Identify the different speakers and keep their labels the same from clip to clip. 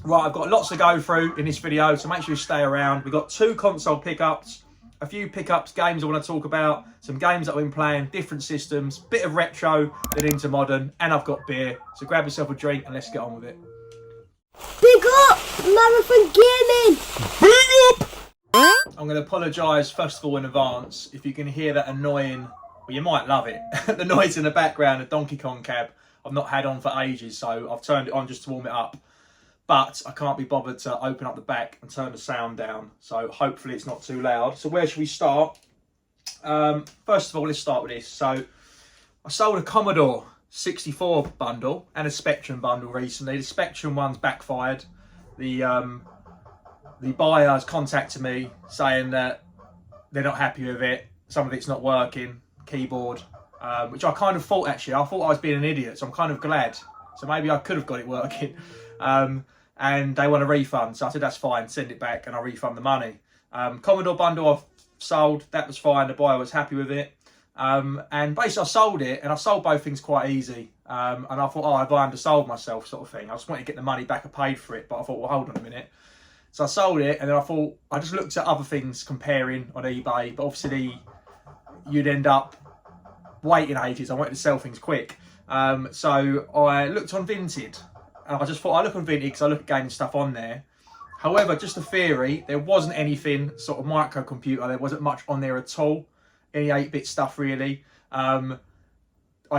Speaker 1: Right, I've got lots to go through in this video, so make sure you stay around. We've got 2 console pickups, a few pickups, games I want to talk about, some games that I've been playing, different systems, bit of retro, then into modern, and I've got beer. So grab yourself a drink and let's get on with it.
Speaker 2: Big up, Marathon Gaming!
Speaker 1: Big up! I'm going to apologise first of all in advance if you can hear that annoying, well you might love it, the noise in the background, a Donkey Kong cab I've not had on for ages, so I've turned it on just to warm it up. But I can't be bothered to open up the back and turn the sound down, so hopefully it's not too loud. So where should we start? First of all, let's start with this. So I sold a Commodore 64 bundle and a Spectrum bundle recently. The Spectrum one's backfired. The buyer has contacted me saying that they're not happy with it. Some of it's not working, keyboard, which I kind of thought actually. I thought I was being an idiot, so I'm kind of glad. So maybe I could have got it working. And they want a refund, so I said that's fine, send it back and I'll refund the money. Commodore bundle I've sold, that was fine, the buyer was happy with it. And basically I sold it, and I sold both things quite easy. And I thought, oh, have I undersold myself sort of thing. I just wanted to get the money back, I paid for it, but I thought, well, hold on a minute. So I sold it, and then I thought, I just looked at other things comparing on eBay, but obviously you'd end up waiting ages. I wanted to sell things quick. So I looked on Vinted. And I just thought, I look on Vinted because I look at gaming stuff on there. However, just a theory, there wasn't anything sort of microcomputer. There wasn't much on there at all. Any 8-bit stuff, really. I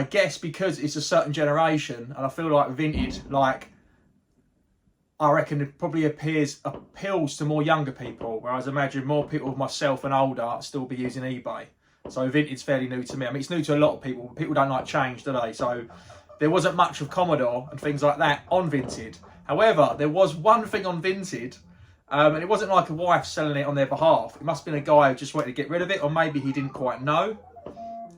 Speaker 1: guess because it's a certain generation, and I feel like Vinted, like, I reckon it probably appeals to more younger people, whereas I imagine more people, myself and older, still be using eBay. So Vinted's fairly new to me. I mean, it's new to a lot of people. People don't like change, do they? So there wasn't much of Commodore and things like that on Vinted. However, there was one thing on Vinted, and it wasn't like a wife selling it on their behalf. It must have been a guy who just wanted to get rid of it, or maybe he didn't quite know.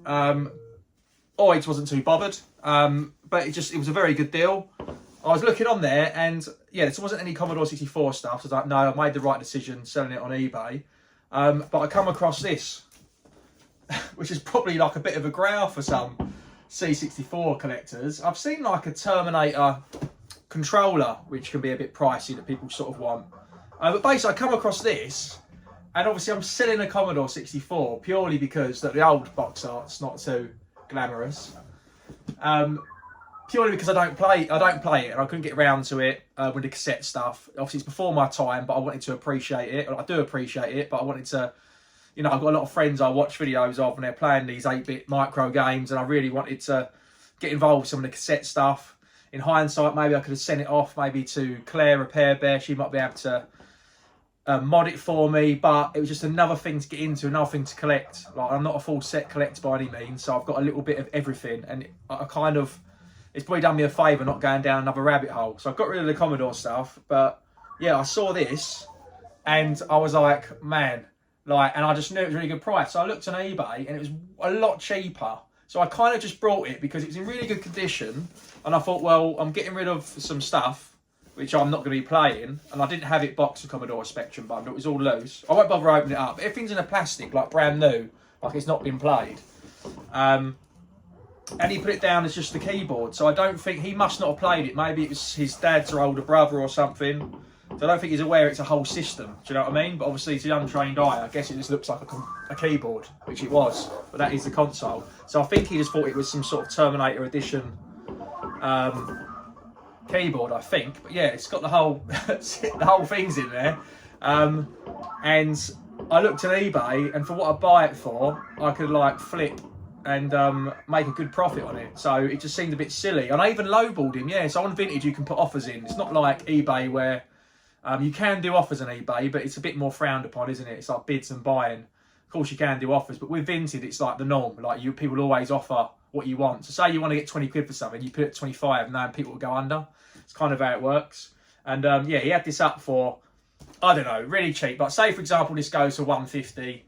Speaker 1: Or he just wasn't too bothered. But it was a very good deal. I was looking on there, and yeah, there wasn't any Commodore 64 stuff. So I was like, no, I made the right decision selling it on eBay. But I come across this, which is probably like a bit of a grail for some C64 collectors. I've seen like a Terminator controller, which can be a bit pricey, that people sort of want. But basically I come across this, and obviously I'm selling a Commodore 64 purely because the old box art's not too glamorous. Purely because I don't play it, and I couldn't get around to it with the cassette stuff. Obviously it's before my time, but I wanted to appreciate it. I do appreciate it, but I wanted to, you know, I've got a lot of friends I watch videos of, and they're playing these 8-bit micro games, and I really wanted to get involved with some of the cassette stuff. In hindsight, maybe I could have sent it off maybe to Claire Repair Bear. She might be able to mod it for me, but it was just another thing to get into, another thing to collect. Like, I'm not a full set collector by any means, so I've got a little bit of everything, and I kind of, it's probably done me a favour not going down another rabbit hole. So I got rid of the Commodore stuff, but yeah, I saw this, and I was like, man, like, and I just knew it was a really good price. So I looked on eBay, and it was a lot cheaper. So I kind of just brought it because it was in really good condition. And I thought, well, I'm getting rid of some stuff, which I'm not going to be playing. And I didn't have it boxed with Commodore Spectrum bundle. It was all loose. I won't bother opening it up. Everything's in a plastic, like brand new, like it's not been played. And he put it down as just the keyboard. So I don't think, he must not have played it. Maybe it was his dad's or older brother or something. So I don't think he's aware it's a whole system. Do you know what I mean? But obviously, to the untrained eye, I guess it just looks like a keyboard, which it was. But that is the console. So I think he just thought it was some sort of Terminator edition keyboard, I think. But yeah, it's got the whole thing's in there. And I looked at eBay, and for what I buy it for, I could like flip and make a good profit on it. So it just seemed a bit silly. And I even lowballed him. Yeah, so on Vintage you can put offers in. It's not like eBay where you can do offers on eBay, but it's a bit more frowned upon, isn't it? It's like bids and buying. Of course you can do offers, but with Vinted it's like the norm. Like people always offer what you want. So say you want to get 20 quid for something, you put it at 25 and then people will go under. It's kind of how it works. And yeah, he had this up for, I don't know, really cheap. Like say for example this goes for 150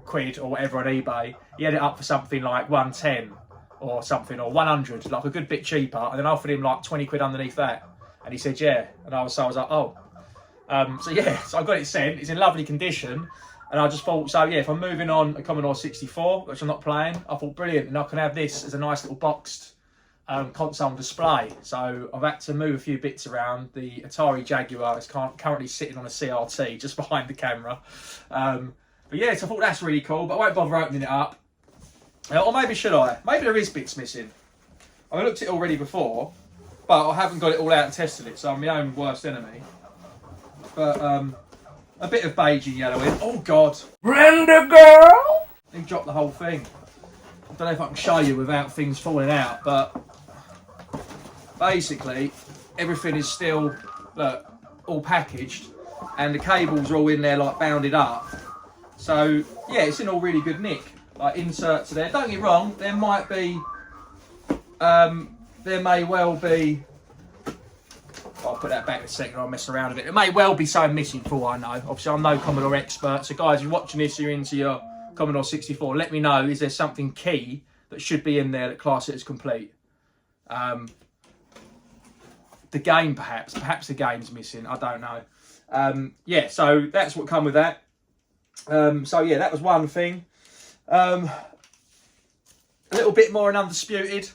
Speaker 1: quid or whatever on eBay. He had it up for something like 110 or something, or 100, like a good bit cheaper. And then I offered him like 20 quid underneath that. And he said, yeah. And I was like, oh. So yeah, so I got it sent. It's in lovely condition. And I just thought, so yeah, if I'm moving on a Commodore 64, which I'm not playing, I thought brilliant. And I can have this as a nice little boxed console on display. So I've had to move a few bits around. The Atari Jaguar is currently sitting on a CRT just behind the camera. But yeah, so I thought that's really cool, but I won't bother opening it up. Or maybe should I? Maybe there is bits missing. I looked at it already before, but I haven't got it all out and tested it, so I'm my own worst enemy. But a bit of beige and yellow in. Oh God!
Speaker 3: Render girl!
Speaker 1: He dropped the whole thing. I don't know if I can show you without things falling out, but basically everything is still, look, all packaged, and the cables are all in there like bounded up. So yeah, it's in all really good nick. Like inserts are there. Don't get me wrong, there might be, there may well be. I'll put that back in a second. I'll mess around with it. There may well be something missing for all I know. Obviously, I'm no Commodore expert. So guys, if you're watching this, you're into your Commodore 64. Let me know. Is there something key that should be in there that class it as complete? The game, perhaps. Perhaps the game's missing. I don't know. Yeah. So that's what come with that. So yeah, that was one thing. A little bit more in Undisputed.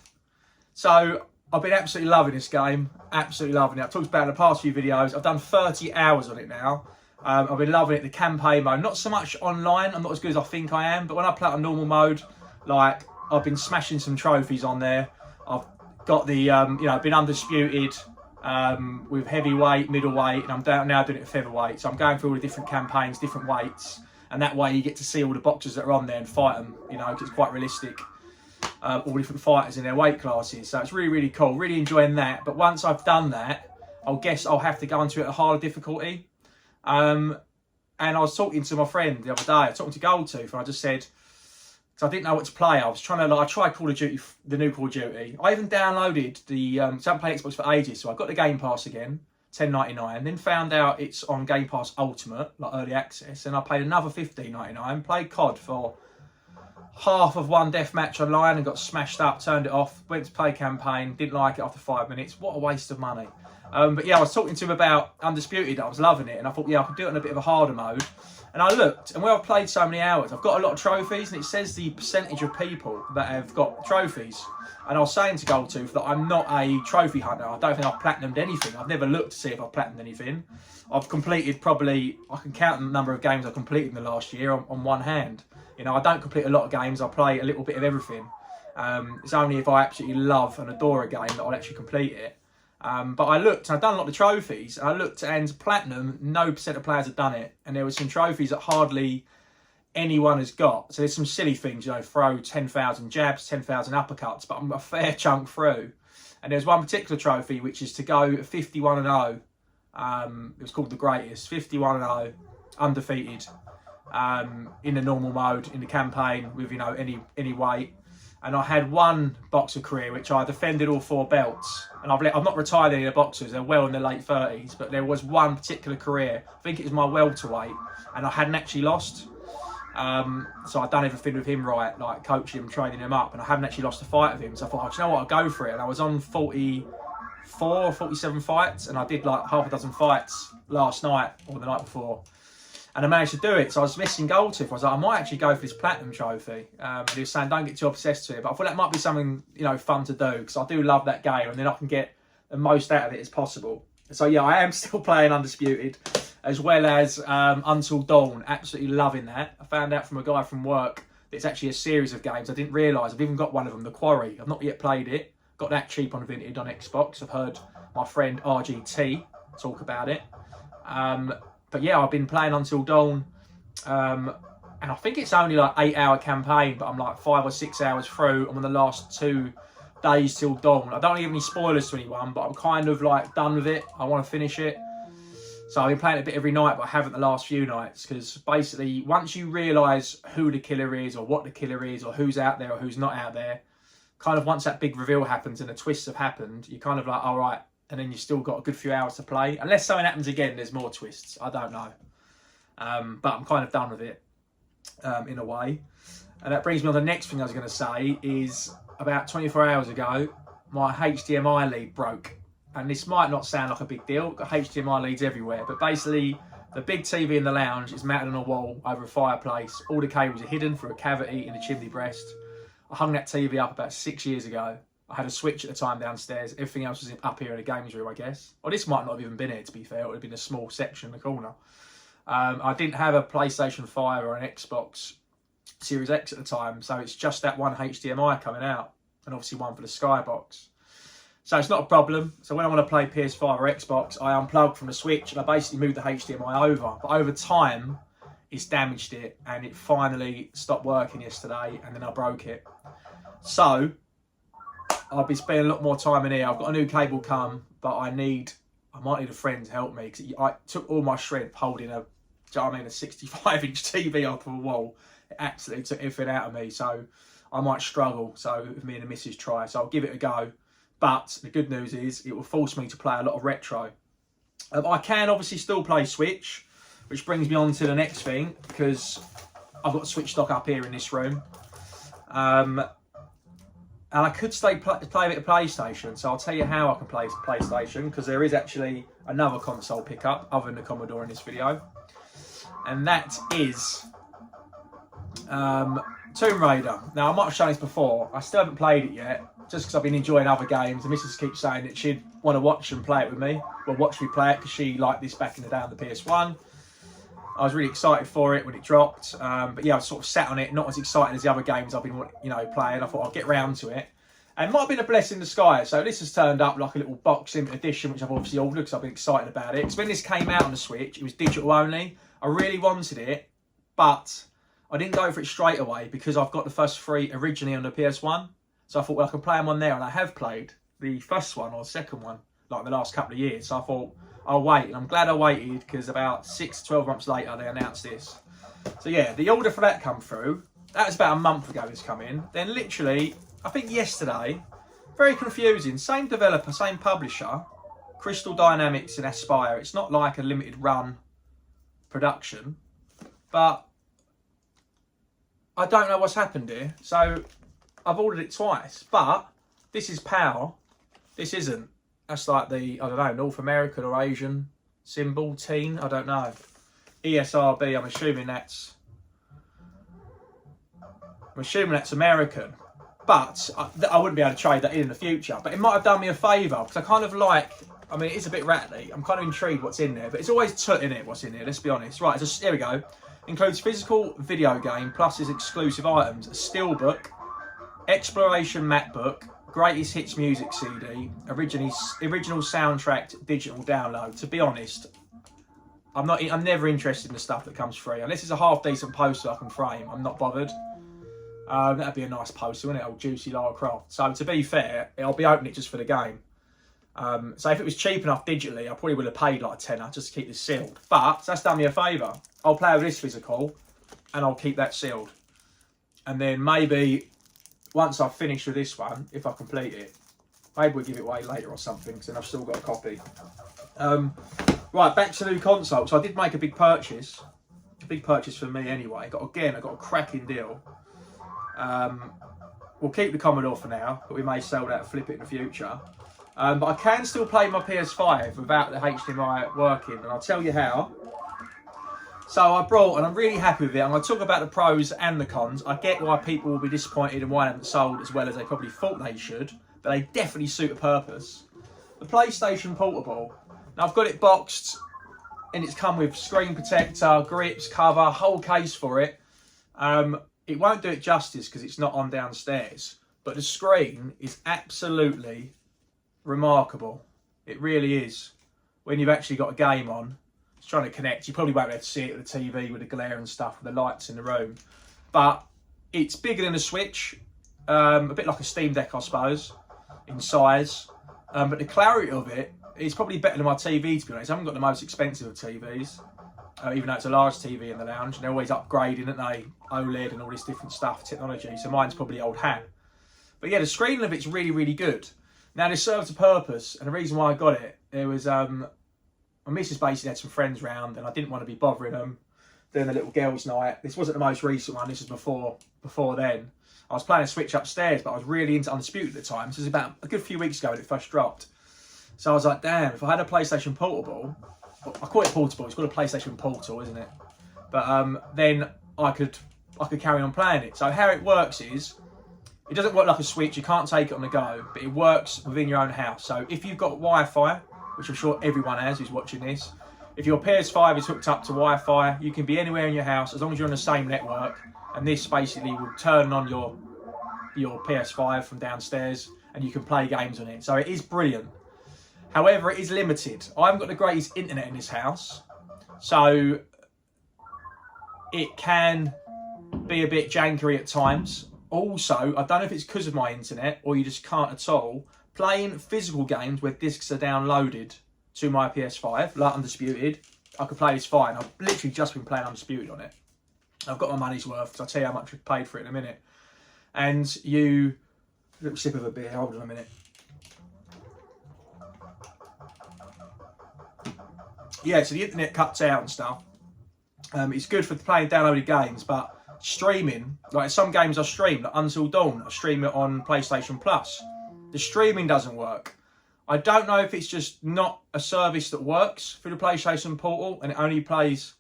Speaker 1: So I've been absolutely loving this game. Absolutely loving it. I've talked about it in the past few videos. I've done 30 hours on it now. I've been loving it. The campaign mode, not so much online. I'm not as good as I think I am, but when I play it on normal mode, like I've been smashing some trophies on there. I've got the, you know, I've been Undisputed with heavyweight, middleweight, and I'm now doing it at featherweight. So I'm going through all the different campaigns, different weights, and that way you get to see all the boxers that are on there and fight them. You know, because it's quite realistic. All different fighters in their weight classes, so it's really, really cool. Really enjoying that. But once I've done that, I'll guess I'll have to go into it at a harder difficulty. And I was talking to my friend the other day. I was talking to Goldtooth, and I just said, because I didn't know what to play. I was trying to, like, I tried Call of Duty, the new Call of Duty. I even downloaded the. I haven't played Xbox for ages, so I got the Game Pass again, $10.99. Then found out it's on Game Pass Ultimate, like early access, and I paid another $15.99. Played COD for half of one deathmatch online and got smashed up, turned it off, went to play campaign, didn't like it after 5 minutes. What a waste of money. But yeah, I was talking to him about Undisputed. I was loving it, and I thought, yeah, I could do it on a bit of a harder mode. And I looked, and where I've played so many hours, I've got a lot of trophies, and it says the percentage of people that have got trophies. And I was saying to Goldtooth that I'm not a trophy hunter. I don't think I've platinumed anything. I've never looked to see if I've platinumed anything. I've completed probably, I can count the number of games I've completed in the last year on one hand. You know, I don't complete a lot of games. I play a little bit of everything. It's only if I absolutely love and adore a game that I'll actually complete it. But I looked, and I've done a lot of trophies. And I looked, and platinum, no percent of players have done it. And there were some trophies that hardly anyone has got. So there's some silly things, you know, throw 10,000 jabs, 10,000 uppercuts, but I'm a fair chunk through. And there's one particular trophy, which is to go 51-0. It was called the greatest, 51-0, undefeated. In the normal mode, in the campaign, with, you know, any weight. And I had one boxer career which I defended all 4 belts, and I've not retired any of the boxers. They're well in their late 30s, but there was one particular career, I think it was my welterweight, and I hadn't actually lost. So I'd done everything with him right, like coaching him, training him up, and I hadn't actually lost a fight with him. So I thought, oh, do you know what, I'll go for it. And I was on 44, 47 fights, and I did like half a dozen fights last night or the night before. And I managed to do it. So I was missing Goldtooth. I was like, I might actually go for this platinum trophy. He was saying, don't get too obsessed with it. But I thought that might be something, you know, fun to do, because I do love that game, and then I can get the most out of it as possible. So yeah, I am still playing Undisputed, as well as Until Dawn. Absolutely loving that. I found out from a guy from work that it's actually a series of games. I didn't realise. I've even got one of them, The Quarry. I've not yet played it. Got that cheap on Vinted on Xbox. I've heard my friend RGT talk about it. But yeah, I've been playing Until Dawn, and I think it's only like 8-hour campaign, but I'm like 5 or 6 hours through. I'm on the last 2 days till dawn. I don't want to give any spoilers to anyone, but I'm kind of like done with it. I want to finish it. So I've been playing it a bit every night, but I haven't the last few nights, because basically once you realise who the killer is, or what the killer is, or who's out there or who's not out there, kind of once that big reveal happens and the twists have happened, you're kind of like, all right. And then you've still got a good few hours to play. Unless something happens again, there's more twists. I don't know. But I'm kind of done with it, in a way. And that brings me on to the next thing I was going to say is, about 24 hours ago, my HDMI lead broke. And this might not sound like a big deal. I've got HDMI leads everywhere. But basically, the big TV in the lounge is mounted on a wall over a fireplace. All the cables are hidden through a cavity in the chimney breast. I hung that TV up about 6 years ago. I had a Switch at the time downstairs. Everything else was up here in the games room, I guess. Or this might not have even been here, to be fair. It would have been a small section in the corner. I didn't have a PlayStation 5 or an Xbox Series X at the time, so it's just that one HDMI coming out, and obviously one for the Skybox. So it's not a problem. So when I want to play PS5 or Xbox, I unplug from the Switch and I basically move the HDMI over. But over time, it's damaged it, and it finally stopped working yesterday, and then I broke it. So I'll be spending a lot more time in here. I've got a new cable come, but I might need a friend to help me, because I took all my strength holding a 65-inch TV off of a wall. It absolutely took everything out of me, so I might struggle. So if me and the missus try, so I'll give it a go. But the good news is it will force me to play a lot of retro. I can obviously still play Switch, which brings me on to the next thing, because I've got Switch stock up here in this room. And I could play a bit of PlayStation, so I'll tell you how I can play PlayStation, because there is actually another console pickup other than the Commodore in this video. And that is Tomb Raider. Now, I might have shown this before. I still haven't played it yet, just because I've been enjoying other games. The missus keeps saying that she'd want to watch and play it with me. Well, watch me play it, because she liked this back in the day on the PS1. I was really excited for it when it dropped. But yeah, I was sort of sat on it, not as excited as the other games I've been, playing. I thought I'll get round to it. And it might have been a blessing in disguise. So this has turned up like a little box limited edition, which I've obviously ordered because I've been excited about it. Because when this came out on the Switch, it was digital only. I really wanted it, but I didn't go for it straight away because I've got the first 3 originally on the PS1. So I thought, well, I can play them on there. And I have played the first one or the second one, like the last couple of years. So I thought, I'll wait. And I'm glad I waited, because about 6 to 12 months later, they announced this. So yeah, the order for that come through. That was about a month ago it's come in. Then literally, I think yesterday, very confusing. Same developer, same publisher, Crystal Dynamics and Aspire. It's not like a limited run production, but I don't know what's happened here. So I've ordered it twice, but this is PAL. This isn't. That's like the, I don't know, North American or Asian symbol, teen, I don't know. ESRB, I'm assuming that's American. But I wouldn't be able to trade that in the future. But it might have done me a favour, because I kind of like, I mean, it is a bit rattly. I'm kind of intrigued what's in there, but it's always tut in it, what's in here, let's be honest. Right, just, here we go. Includes physical video game, plus its exclusive items, a steelbook, exploration map book, greatest hits music CD, original soundtrack digital download. To be honest, I'm never interested in the stuff that comes free. Unless it's a half decent poster I can frame, I'm not bothered. That'd be a nice poster, wouldn't it? Old juicy Lara Croft. So to be fair, I'll be opening it just for the game. So if it was cheap enough digitally, I probably would have paid like a tenner just to keep this sealed. But that's done me a favour. I'll play with this physical, and I'll keep that sealed. And then maybe once I've finished with this one, if I complete it, maybe we'll give it away later or something, because then I've still got a copy. Right, back to the new console. So I did make a big purchase. A big purchase for me anyway. I got a cracking deal. We'll keep the Commodore for now, but we may sell that and flip it in the future. But I can still play my PS5 without the HDMI working, and I'll tell you how. So I brought, and I'm really happy with it. I'm going to talk about the pros and the cons. I get why people will be disappointed and why they haven't sold as well as they probably thought they should, but they definitely suit a purpose. The PlayStation Portable. Now I've got it boxed, and it's come with screen protector, grips, cover, whole case for it. It won't do it justice because it's not on downstairs, but the screen is absolutely remarkable. It really is. When you've actually got a game on, it's trying to connect. You probably won't be able to see it with the TV with the glare and stuff, with the lights in the room. But it's bigger than a Switch, a bit like a Steam Deck, I suppose, in size. But the clarity of it is probably better than my TV, to be honest. I haven't got the most expensive of TVs, even though it's a large TV in the lounge. And they're always upgrading, aren't they? OLED and all this different stuff, technology. So mine's probably old hat. But yeah, the screen of it's really, really good. Now, this serves a purpose, and the reason why I got it, there was, my missus basically had some friends round, and I didn't want to be bothering them doing the little girls' night. This wasn't the most recent one, this was before then. I was playing a Switch upstairs, but I was really into Undisputed at the time. This was about a good few weeks ago when it first dropped. So I was like, damn, if I had a PlayStation Portable, I call it portable, it's called a PlayStation Portal, isn't it? But then I could carry on playing it. So how it works is, It doesn't work like a Switch, you can't take it on the go, but it works within your own house. So if you've got Wi-Fi, which I'm sure everyone has who's watching this, if your PS5 is hooked up to Wi-Fi, you can be anywhere in your house as long as you're on the same network, and this basically will turn on your PS5 from downstairs and you can play games on it. So it is brilliant. However, it is limited. I haven't got the greatest internet in this house, so it can be a bit janky at times. Also, I don't know if it's because of my internet or you just can't at all, playing physical games where discs are downloaded to my PS5, like Undisputed, I could play this fine. I've literally just been playing Undisputed on it. I've got my money's worth, because I'll tell you how much I've paid for it in a minute. And a little sip of a beer, hold on a minute. Yeah, so the internet cuts out and stuff. It's good for playing downloaded games, but streaming, like some games I stream, like Until Dawn, I stream it on PlayStation Plus. The streaming doesn't work. I don't know if it's just not a service that works through the PlayStation Portal and it only plays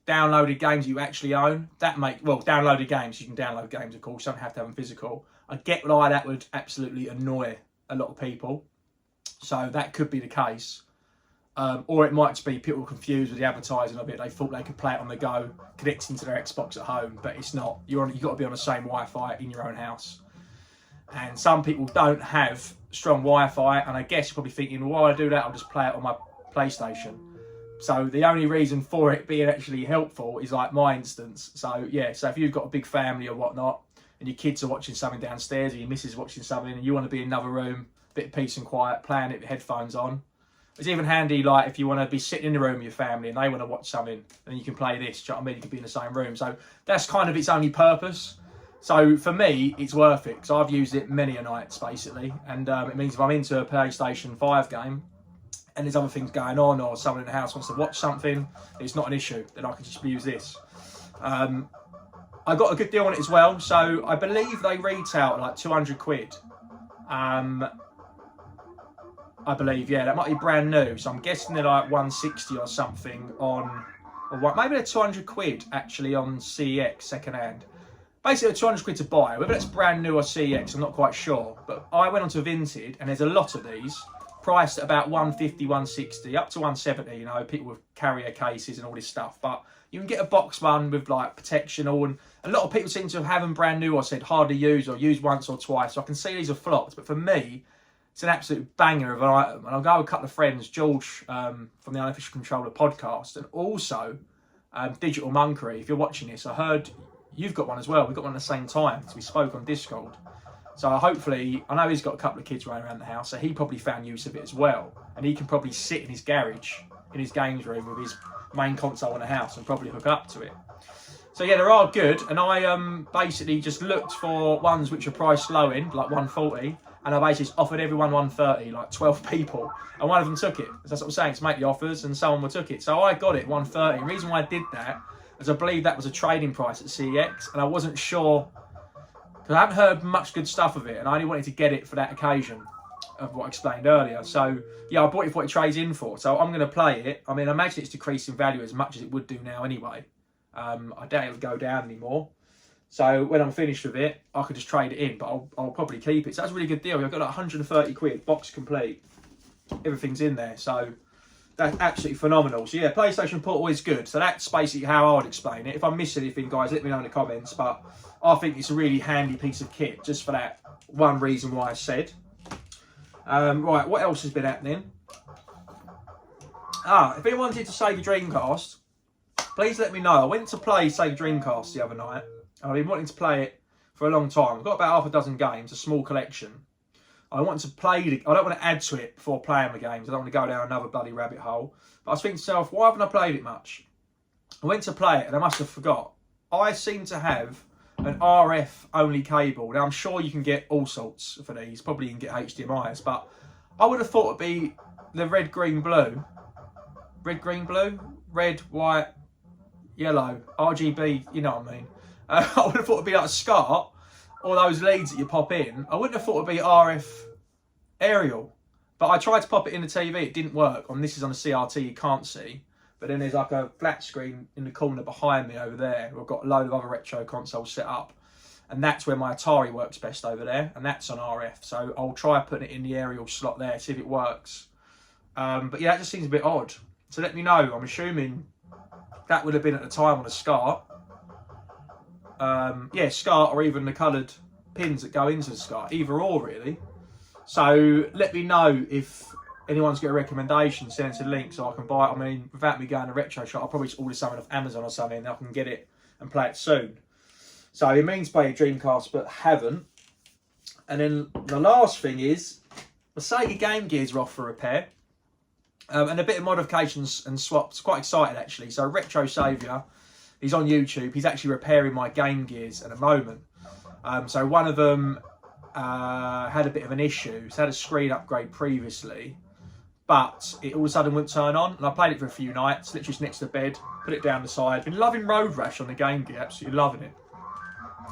Speaker 1: downloaded games you actually own. Downloaded games, you can download games of course, you don't have to have them physical. I get why that would absolutely annoy a lot of people. So that could be the case. Or it might just be people confused with the advertising of it. They thought they could play it on the go, connecting to their Xbox at home, but it's not. You've got to be on the same Wi-Fi in your own house. And some people don't have strong Wi-Fi, and I guess you're probably thinking, well, why do I do that? I'll just play it on my PlayStation. So the only reason for it being actually helpful is like my instance. So yeah, so if you've got a big family or whatnot, and your kids are watching something downstairs, or your missus is watching something, and you want to be in another room, bit of peace and quiet, playing it with headphones on. It's even handy, like, if you want to be sitting in the room with your family and they want to watch something, then you can play this, do you know what I mean? You can be in the same room. So that's kind of its only purpose. So for me, it's worth it, because I've used it many a nights, basically. And it means if I'm into a PlayStation 5 game, and there's other things going on, or someone in the house wants to watch something, it's not an issue. Then I can just use this. I got a good deal on it as well. So I believe they retail at like 200 quid. I believe, yeah, that might be brand new. So I'm guessing they're like 160 or something on, or what? Maybe they're 200 quid actually on CEX second hand. Basically, they're 200 quid to buy. Whether that's brand new or CEX, I'm not quite sure. But I went onto Vinted, and there's a lot of these priced at about 150, 160, up to 170. You know, people with carrier cases and all this stuff. But you can get a box one with like protection all, and a lot of people seem to have them brand new, or said hardly used, or used once or twice. So I can see these are flopped. But for me, it's an absolute banger of an item. And I'll go with a couple of friends, George from the Unofficial Controller podcast, and also Digital Monkery. If you're watching this, I heard you've got one as well. We got one at the same time, so we spoke on Discord. So hopefully, I know he's got a couple of kids running around the house, so he probably found use of it as well. And he can probably sit in his garage, in his games room with his main console in the house and probably hook up to it. So yeah, they are good. And I basically just looked for ones which are priced low end, like 140. And I basically just offered everyone 130, like 12 people. And one of them took it. That's what I'm saying, to make the offers, and someone took it. So I got it 130. The reason why I did that is I believe that was a trading price at CEX. And I wasn't sure, because I haven't heard much good stuff of it. And I only wanted to get it for that occasion of what I explained earlier. So yeah, I bought it for what it trades in for. So I'm going to play it. I mean, I imagine it's decreased in value as much as it would do now anyway. I doubt it would go down anymore. So when I'm finished with it, I could just trade it in, but I'll probably keep it. So that's a really good deal. I've got like 130 quid, box complete. Everything's in there. So that's absolutely phenomenal. So yeah, PlayStation Portal is good. So that's basically how I would explain it. If I miss anything, guys, let me know in the comments. But I think it's a really handy piece of kit, just for that one reason why I said. Right, what else has been happening? If anyone wanted to Sega Dreamcast, please let me know. I went to play Sega Dreamcast the other night. I've been wanting to play it for a long time. I've got about half a dozen games, a small collection. I want to play it. I don't want to add to it before playing the games. I don't want to go down another bloody rabbit hole. But I was thinking to myself, why haven't I played it much? I went to play it and I must have forgot. I seem to have an RF only cable. Now I'm sure you can get all sorts for these. Probably you can get HDMIs, but I would have thought it'd be the red, green, blue. Red, green, blue? Red, white, yellow, RGB, you know what I mean. I would have thought it'd be like a SCART, or those leads that you pop in. I wouldn't have thought it'd be RF aerial. But I tried to pop it in the TV, it didn't work. This is on a CRT, you can't see. But then there's like a flat screen in the corner behind me over there. I've got a load of other retro consoles set up. and that's where my Atari works best over there, and that's on RF. So I'll try putting it in the aerial slot there, see if it works. But yeah, that just seems a bit odd. So let me know. I'm assuming that would have been at the time on a SCART. Yeah, SCART, or even the coloured pins that go into the SCART, either or really. So let me know if anyone's got a recommendation, send us a link so I can buy it. I mean, without me going to retro shop, I'll probably just order something off Amazon or something and I can get it and play it soon. So it means play a Dreamcast, but haven't. And then the last thing is, the Sega Game Gears are off for repair. And a bit of modifications and swaps. Quite excited actually. So Retro Saviour, he's on YouTube. He's actually repairing my Game Gears at the moment. So one of them had a bit of an issue. It's had a screen upgrade previously, but it all of a sudden wouldn't turn on. And I played it for a few nights, literally just next to the bed, put it down the side. Been loving Road Rash on the Game Gear, absolutely loving it.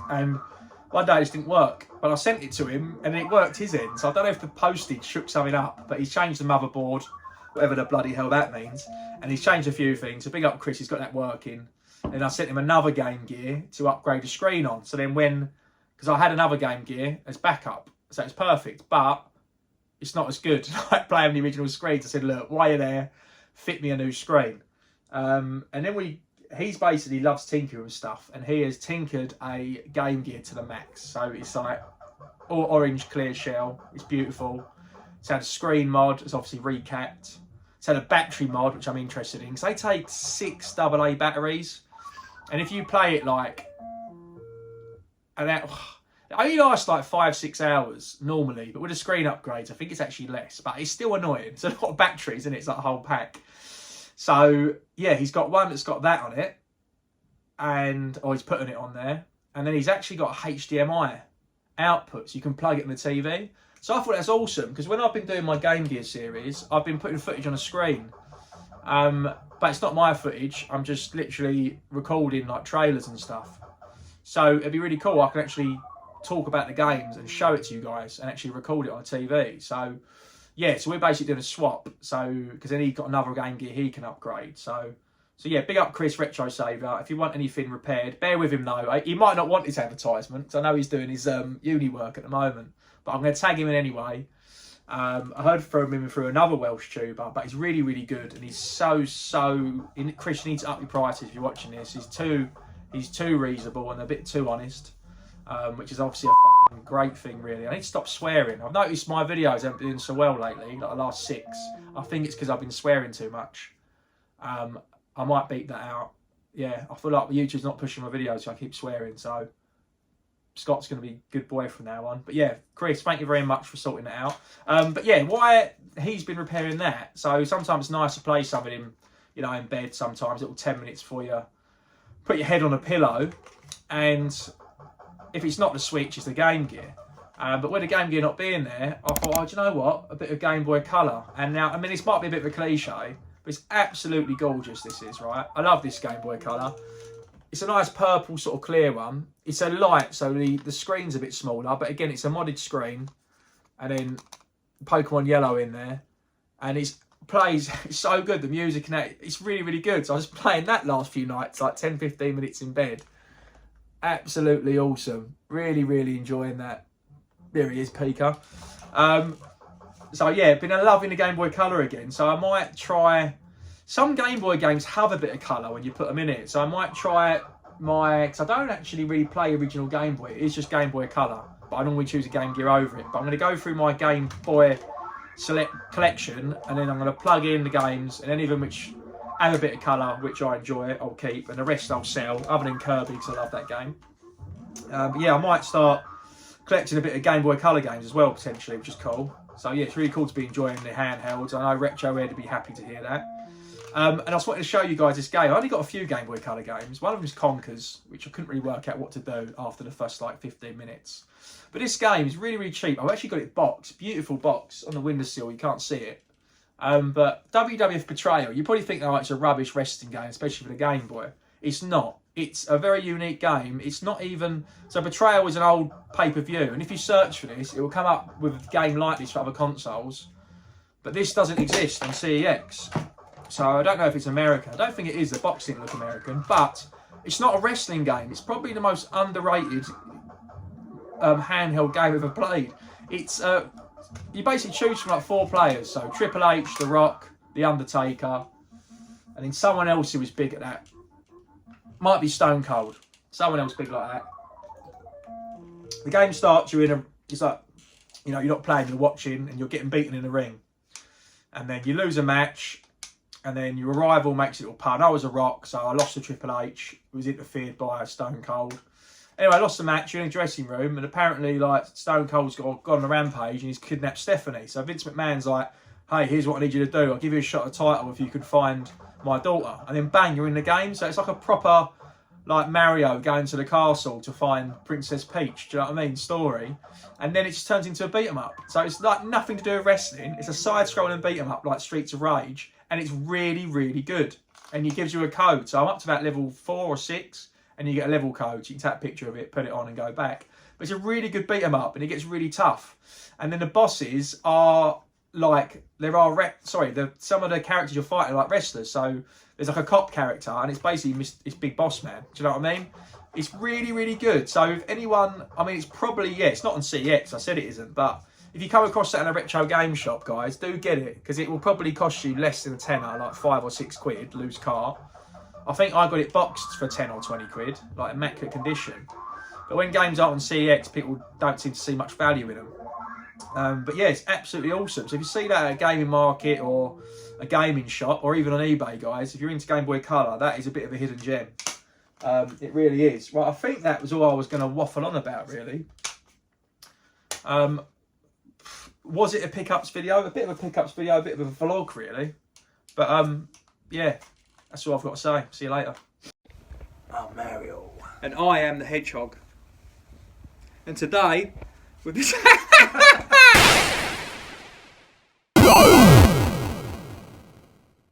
Speaker 1: And one day it just didn't work, but I sent it to him and it worked his end. So I don't know if the postage shook something up, but he's changed the motherboard, whatever the bloody hell that means. And he's changed a few things. So big up Chris, he's got that working. And I sent him another Game Gear to upgrade the screen on. So then because I had another Game Gear as backup, so it's perfect, but it's not as good like playing the original screens. I said, look, while you're there, fit me a new screen. And then he's basically loves tinkering with stuff, and he has tinkered a Game Gear to the max. So it's like all orange clear shell, it's beautiful. It's had a screen mod, it's obviously recapped. It's had a battery mod, which I'm interested in, because they take 6 AA batteries, and if you play it like, and that it only lasts like 5-6 hours normally, but with the screen upgrades, I think it's actually less, but it's still annoying. It's a lot of batteries, isn't it? It's like a whole pack. So yeah, he's got one that's got that on it, or he's putting it on there, and then he's actually got a HDMI output, so you can plug it in the TV. So I thought that's awesome, because when I've been doing my Game Gear series, I've been putting footage on a screen, but it's not my footage. I'm just literally recording like trailers and stuff. So it'd be really cool. I can actually talk about the games and show it to you guys and actually record it on a TV. So yeah, so we're basically doing a swap. So because then he's got another Game Gear he can upgrade. So yeah, big up Chris Retro Saver. If you want anything repaired, bear with him though. He might not want his advertisement, because I know he's doing his uni work at the moment. But I'm going to tag him in anyway. I heard from him through another Welsh tuber, but he's really, really good, and he's so. Chris, you need to up your prices if you're watching this. He's too reasonable and a bit too honest, which is obviously a fucking great thing, really. I need to stop swearing. I've noticed my videos haven't been doing so well lately, like the last 6. I think it's because I've been swearing too much. I might beat that out. Yeah, I feel like YouTube's not pushing my videos, so I keep swearing. So Scott's going to be a good boy from now on. But yeah, Chris, thank you very much for sorting that out. But yeah, why he's been repairing that. So sometimes it's nice to play something in bed sometimes, little 10 minutes for you. Put your head on a pillow, and if it's not the Switch, it's the Game Gear. But with the Game Gear not being there, I thought, oh, do you know what? A bit of Game Boy Colour. And now, I mean, this might be a bit of a cliche, but it's absolutely gorgeous, this is, right? I love this Game Boy Colour. It's a nice purple sort of clear one. It's a light, so the screen's a bit smaller, but again, it's a modded screen. And then Pokemon Yellow in there. And it's so good, the music and that, it's really, really good. So I was playing that last few nights, like 10-15 minutes in bed. Absolutely awesome. Really, really enjoying that. There he is, Pika. So yeah, been loving the Game Boy Colour again. So I might try, some Game Boy games have a bit of colour when you put them in it. So I might try because I don't actually really play original Game Boy. It's just Game Boy Colour, but I normally choose a Game Gear over it. But I'm going to go through my Game Boy select collection, and then I'm going to plug in the games, and any of them which have a bit of colour, which I enjoy, I'll keep, and the rest I'll sell, other than Kirby, because I love that game. But yeah, I might start collecting a bit of Game Boy Colour games as well, potentially, which is cool. So yeah, it's really cool to be enjoying the handhelds. I know Retro Ed would be happy to hear that. And I just wanted to show you guys this game. I only got a few Game Boy Colour games. One of them is Conkers, which I couldn't really work out what to do after the first like 15 minutes. But this game is really, really cheap. I've actually got it boxed, beautiful box on the windowsill. You can't see it. But WWF Betrayal, you probably think, oh, it's a rubbish wrestling game, especially for the Game Boy. It's not. It's a very unique game. It's not even... So Betrayal was an old pay-per-view, and if you search for this, it will come up with a game like this for other consoles. But this doesn't exist on CEX. So I don't know if it's American. I don't think it is. The box didn't look American. But it's not a wrestling game. It's probably the most underrated handheld game ever played. It's you basically choose from like 4 players, so Triple H, The Rock, The Undertaker, and then someone else who was big at that. Might be Stone Cold. Someone else big like that. The game starts, it's like, you know, you're not playing, you're watching, and you're getting beaten in the ring. And then you lose a match, and then your rival makes a little pun. I was a Rock, so I lost to Triple H. It was interfered by Stone Cold. Anyway, I lost the match. You're in a dressing room, and apparently, like, Stone Cold's gone on a rampage, and he's kidnapped Stephanie. So Vince McMahon's like, hey, here's what I need you to do. I'll give you a shot at the title if you could find my daughter. And then bang, you're in the game. So it's like a proper, like, Mario going to the castle to find Princess Peach. Do you know what I mean? Story. And then it just turns into a beat 'em up. So it's like nothing to do with wrestling. It's a side-scrolling beat 'em up like Streets of Rage. And it's really, really good. And it gives you a code. So I'm up to about level 4 or 6. And you get a level code. So you can take a picture of it, put it on and go back. But it's a really good beat 'em up. And it gets really tough. And then the bosses are like, some of the characters you're fighting are like wrestlers. So there's like a cop character. And it's basically it's Big Boss Man. Do you know what I mean? It's really, really good. So if anyone, I mean, it's probably, it's not on CEX. I said it isn't. But if you come across that in a retro game shop, guys, do get it. Because it will probably cost you less than a tenner, like 5 or 6 quid, loose car. I think I got it boxed for 10 or 20 quid, like immaculate condition. But when games aren't on CEX, people don't seem to see much value in them. But yeah, it's absolutely awesome. So if you see that at a gaming market or a gaming shop or even on eBay, guys, if you're into Game Boy Color, that is a bit of a hidden gem. It really is. Well, I think that was all I was going to waffle on about, really. Was it a pickups video? A bit of a pickups video, a bit of a vlog, really. But yeah, that's all I've got to say. See you later. I'm Mario. And I am the Hedgehog. And today, with this...